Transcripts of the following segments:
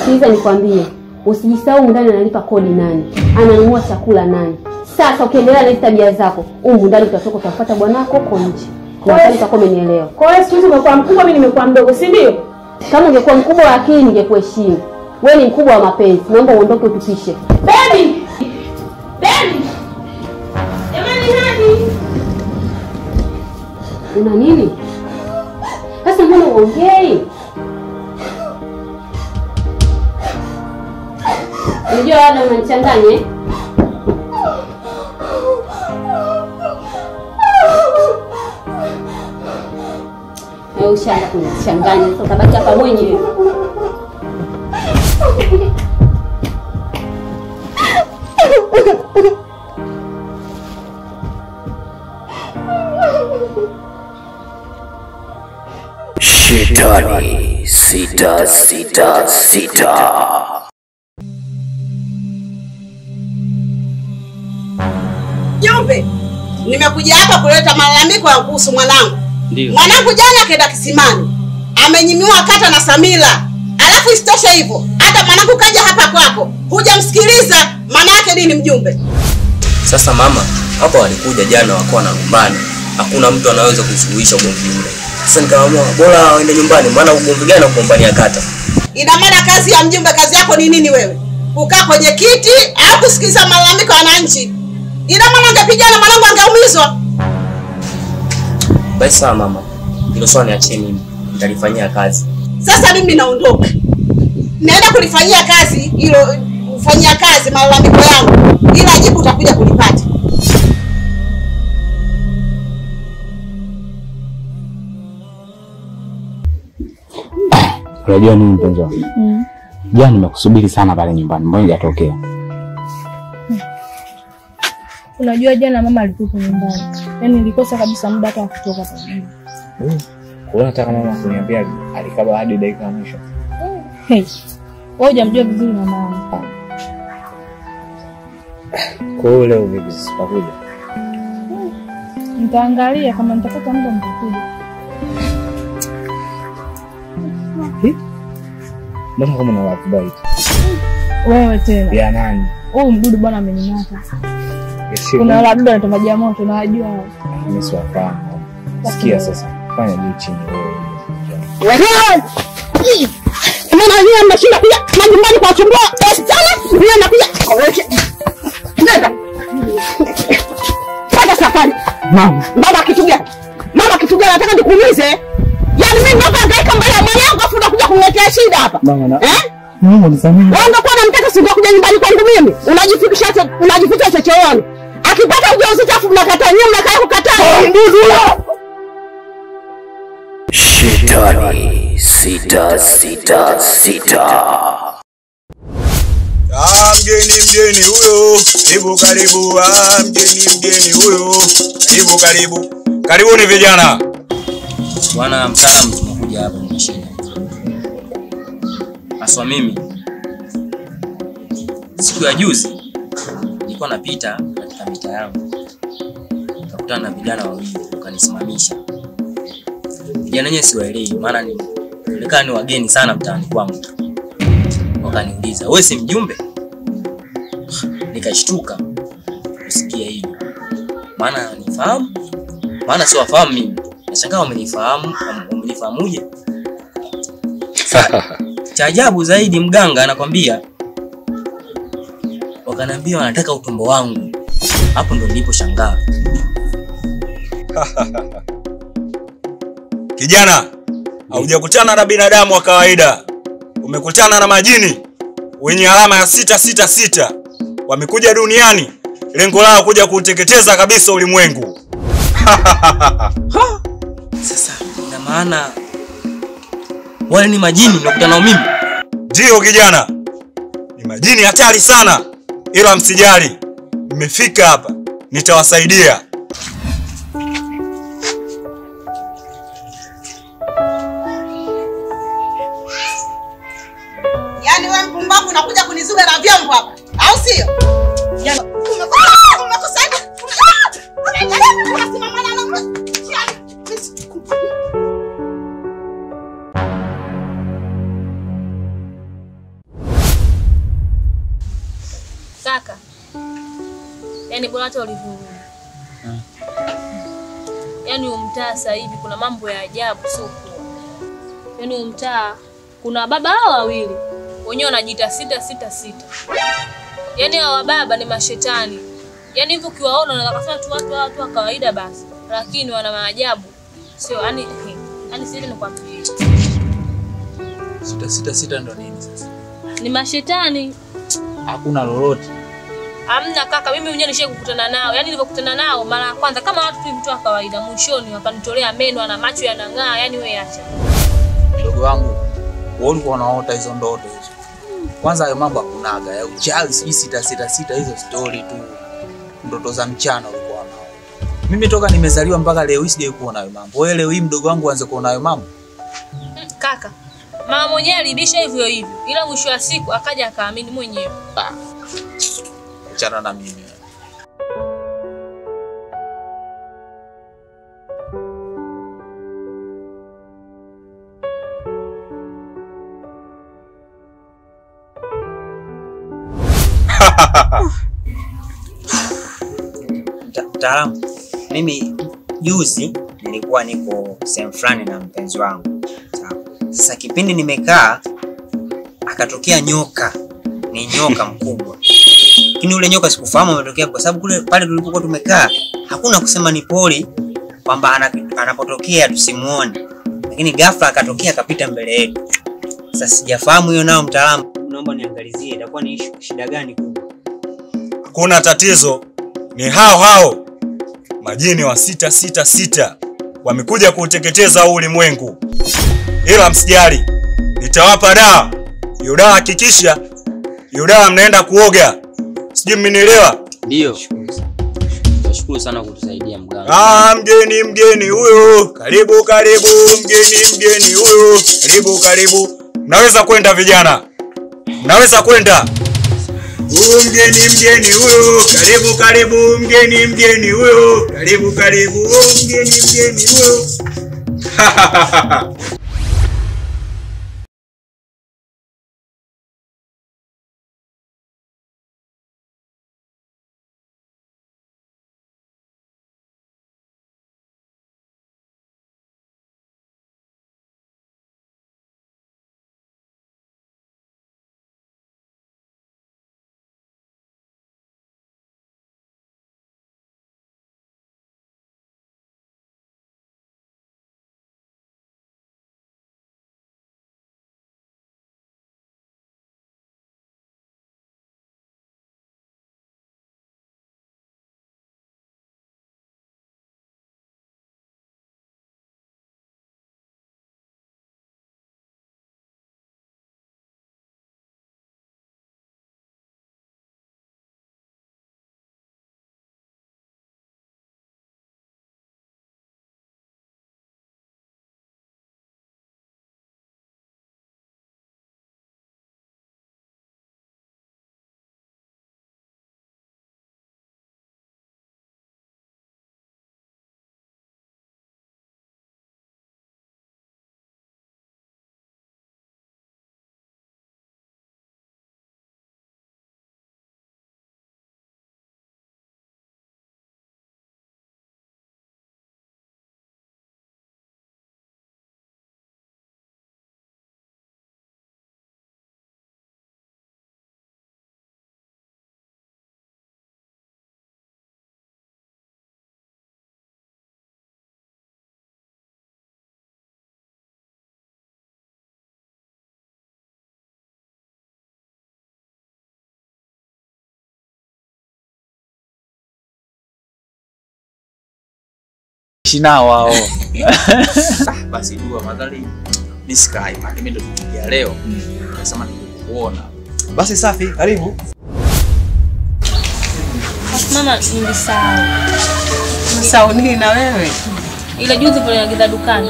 Sikiliza nikwambie, usijisahau ndani analipa kodi nani, ananunua chakula nani. Sasa ukiendelea na tabia zako, ndani utatoka utafuata bwanako huko nje. Kwa hiyo utakuwa umenielewa. Kwa hiyo siku umekuwa mkubwa, mimi nimekuwa mdogo, si ndio? Kama ungekuwa mkubwa wa akili ningekuheshimu. Wewe ni mkubwa wa mapenzi. Naomba uondoke utupishe. Baby! Baby! Jamani nani? Una nini? Sasa mbona uongei? Unajua wada unanichanganya. Ushanga kunichanganya, sasa utabaki hapa mwenyewe. Shetani sita. Jombe, nimekuja hapa kuleta malalamiko ya kuhusu mwanangu. Ndio. Mwanangu jana kaenda kisimani. Amenyimiwa kata na Samila. Alafu isitoshe hivyo, hata mwanangu kaja hapa kwako, hujamsikiliza, maana yake nini mjumbe? Sasa mama, hapa walikuja jana wako na nyumbani. Hakuna mtu anaweza kusuluhisha ugomvi ule. Sasa nikaamua bora waende nyumbani, maana ugomvi gani na kugombania kata. Ina maana kazi ya mjumbe, kazi yako ni nini wewe? Kukaa kwenye kiti au kusikiliza malalamiko ya wananchi? Ina maana ungepigana mwanangu angeumizwa. Basi sawa mama. Hilo swali niachie mimi. Nitalifanyia kazi. Sasa mimi naondoka. Naenda kulifanyia kazi hilo, ufanyia kazi malalamiko yangu. Ila jibu utakuja kulipata. Unajua nini mpenzi wangu? Jana nimekusubiri sana pale nyumbani, mbona hujatokea? Unajua jana mama alikuwa nyumbani. Yaani nilikosa kabisa muda hata kutoka pale. Kwa nataka mama kuniambia alikaba hadi dakika ya mwisho. Hey. Wewe hujamjua vizuri mama wangu. Kwa hiyo leo vipi sitakuja? Nitaangalia kama nitapata muda nitakuja. Mbona kama na watu bait? Wewe tena. Ya nani? Mdudu bwana amening'ata. Kuna wale wadudu wanatoka maji ya moto na wajua. Mimi siwafahamu. Sikia sasa. Fanya juu chini wewe. Wewe! Mama yeye anashinda pia majumbani kwa chumbua. Sana, yeye anakuja. Nenda. Pata safari. Baba kitu gani? Mama kitu gani nataka nikuumize? Yaani mimi ndo hangaika mbele ya mwanangu afu unakuja kuniletea shida hapa. Mungu nisamehe. Wewe ndo kwa namtaka singo kuja nyumbani kwangu mimi. Unajificha chochooni. Akipata ujauzito afu mnakataa, nyinyi mnakaa kukataa. Mbuzi huyo. Shetani sita. Mgeni huyo. Karibu. Mgeni huyo. Karibu. Karibuni vijana. Bwana mtaalamu, tumekuja hapa ni shida. Aswa mimi siku ya juzi nilikuwa napita katika mita yangu. Nikakutana na vijana wawili wakanisimamisha. Vijana wenyewe siwaelewi, maana ni wageni sana mtaani kwangu. Wakaniuliza, "Wewe si mjumbe?" Nikashtuka kusikia hilo. Maana nifahamu, maana siwafahamu mimi. Nashangaa umenifahamuje? Cha ajabu zaidi mganga anakwambia, wakaniambia wanataka utumbo wangu. Hapo ndo niliposhangaa. Kijana, haujakutana na binadamu wa kawaida. Umekutana na majini wenye alama ya 666. Wamekuja duniani lengo lao kuja kuteketeza kabisa ulimwengu. Sasa ina maana wale ni majini unakutana nao mimi? Ndio kijana. Ni majini hatari sana. Ila msijali. Nimefika hapa. Nitawasaidia. Yaani wewe mpumbavu unakuja kunizuga na vyombo hapa. Au sio? Yaani umekusaidia. Unasimama na Kaka. Yaani bora hata ulivurudi. Yaani umtaa sasa hivi kuna mambo ya ajabu sio poa. Yaani umtaa kuna baba hao wawili. Wenyewe wanajiita 666. Yaani hao baba ni mashetani. Yaani hivyo ukiwaona unaweza kusema tu watu wa kawaida basi. Lakini wana maajabu. Sio yani sisi ni kwa mtu. 666 ndo nini sasa? Ni mashetani. Hakuna lolote. Hamna kaka, mimi mwenyewe nishaye kukutana nao. Yaani nilipokutana nao mara ya kwanza kama watu tu mtu wa kawaida, mwishoni wakanitolea meno na macho yanang'aa, yaani wewe acha. Ndugu wangu, wewe ulikuwa unaota hizo ndoto hizo. Kwanza hayo mambo hakunaga ya uchawi 666 hizo story tu. Ndoto za mchana ulikuwa nao. Mimi toka nimezaliwa mpaka leo hii sijawahi kuona hayo mambo. Wewe leo hii mdogo wangu aanze kuona hayo mambo? Kaka, mama mwenyewe alibisha hivyo hivyo. Ila mwisho wa siku akaja akaamini mwenyewe. Achana na mimi. Mtaalamu, mimi juzi nilikuwa niko sehemu fulani na mpenzi wangu. Sasa kipindi nimekaa akatokea nyoka. Ni nyoka mkubwa. Lakini yule nyoka sikufahamu ametokea kwa sababu kule pale tulipokuwa tumekaa hakuna kusema ni poli kwamba anapotokea tusimuone. Lakini ghafla akatokea akapita mbele yetu. Sasa sijafahamu hiyo nao mtaalamu. Naomba niangalizie itakuwa ni shida gani kubwa. Hakuna tatizo. Ni hao majini wa 666 wamekuja kuuteketeza ulimwengu. Ila msijali, nitawapa dawa. Hiyo dawa hakikisha hiyo dawa mnaenda kuoga. Sijui mmenielewa? Ndio. Nashukuru sana kutusaidia mganga. Mgeni huyo. Karibu mgeni huyo. Karibu. Mnaweza kwenda vijana. Mnaweza kwenda. Mgeni huyo. Karibu mgeni huyo. Karibu mgeni huyo. Nao wao. Basi dua madhali nisikai maana mimi ndo tumeja leo. Nasema nikuona. Basi safi, karibu. Mama nilisahau. Msao nini na wewe? Ile juzi pale nagiza dukani.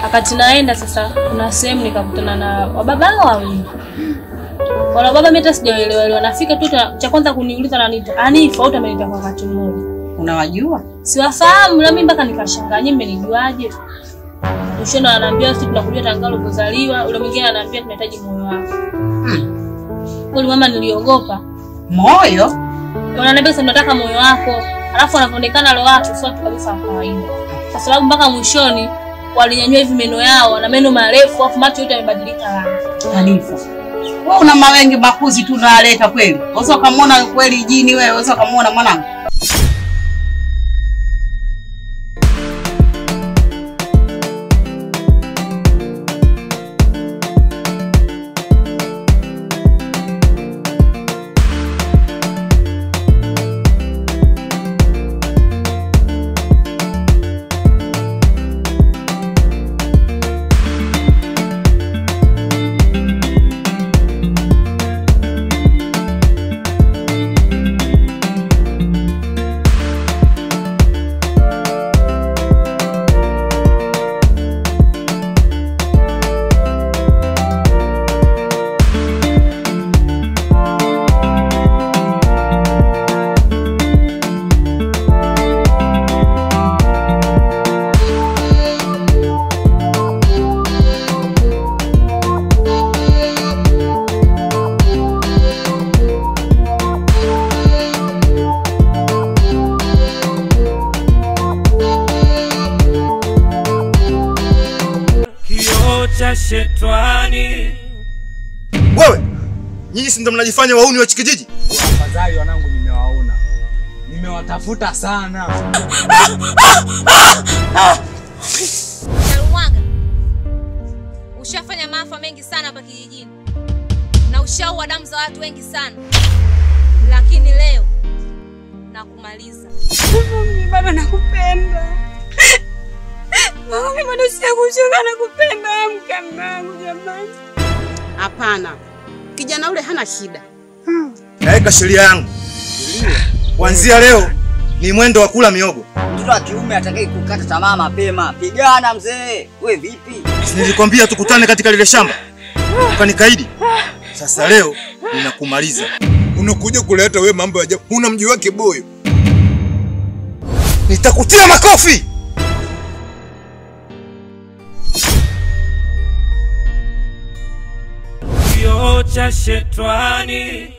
Wakati naenda sasa kuna sehemu nikakutana na wababa hao wawili. Wala baba mimi hata sijaelewa. Wanafika tu cha kwanza kuniuliza na nita. Anifa au amenita kwa wakati mmoja. Unawajua? Siwafahamu na mimi mpaka nikashangaa nyinyi mmenijuaje? Mshona ananiambia sisi tunakuja Tangalo kuzaliwa, yule mwingine ananiambia tunahitaji moyo wako. Kweli mama niliogopa. Moyo? Unaniambia sasa nataka moyo wako, alafu anaonekana leo watu sio kabisa kawaida. Kwa sababu mpaka mwishoni walinyanyua hivi meno yao na meno marefu afu macho yote yamebadilika rangi. Hanifa. Wewe una mawenge makuzi tu unaleta kweli. Unaweza kumuona kweli jini wewe, unaweza kumuona mwanangu. Shetani. Wewe, nyinyi si ndio mnajifanya wauni wa kijiji? Afadhali wanangu nimewaona. Nimewatafuta sana. Shalumwaga. Ushafanya maafa mengi sana hapa kijijini. Na ushaua damu za watu wengi sana. Lakini leo nakumaliza. Mimi bado nakupenda. Mama, mimi bado sijakuchoka na kupenda mkanangu jamani. Hapana. Kijana ule hana shida. Naweka sheria yangu. Kuanzia leo ni mwendo wa kula miogo. Mtoto wa kiume atakaye kukata tamaa mapema. Pigana mzee. Wewe vipi? Nilikwambia tukutane katika lile shamba. Ukanikaidi. Sasa leo ninakumaliza. Unakuja kuleta wewe mambo ya ajabu. Una mji wake boyo. Nitakutia makofi. Cha shetani.